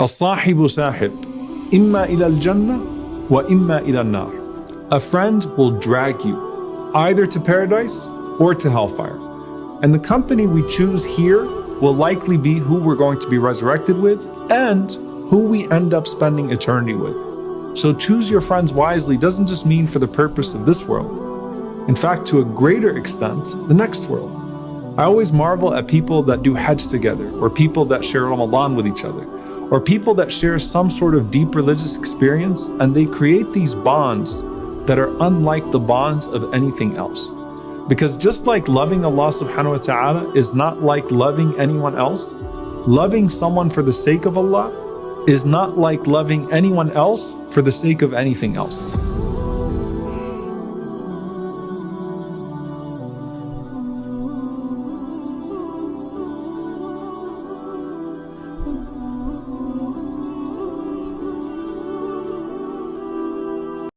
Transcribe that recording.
الصاحب ساحب إما إلى الجنة وإما إلى النار. A friend will drag you either to paradise or to hellfire. And the company we choose here will likely be who we're going to be resurrected with and who we end up spending eternity with. So choose your friends wisely doesn't just mean for the purpose of this world. In fact, to a greater extent, the next world. I always marvel at people that do Hajj together, or people that share Ramadan with each other, or people that share some sort of deep religious experience, and they create these bonds that are unlike the bonds of anything else. Because just like loving Allah subhanahu wa ta'ala is not like loving anyone else, loving someone for the sake of Allah is not like loving anyone else for the sake of anything else.